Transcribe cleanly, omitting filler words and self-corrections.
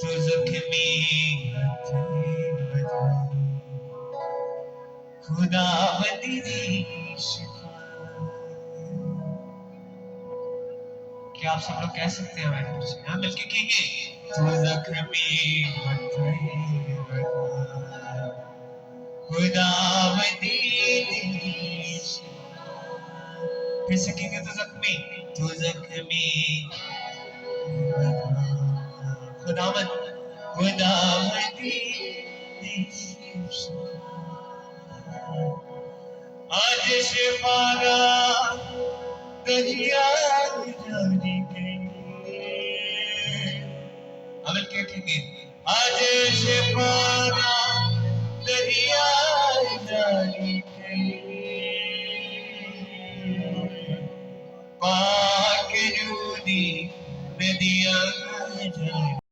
तो जख्मी खुदावंदी दी शिफा। क्या आप सब लोग कह सकते हैं हमारे मुझसे? हाँ मिलके कहेंगे तो जख्मी खुदावंदी दी शिफा। फिर से कहेंगे तो जख्मी खुदावंद खुदावंदी दी शिफा। आज शिफागा दरिया जारी गई। अब क्या कहेंगे? आज शिफागा दरिया जारी गई। पाक रूदी नदियाँ जारी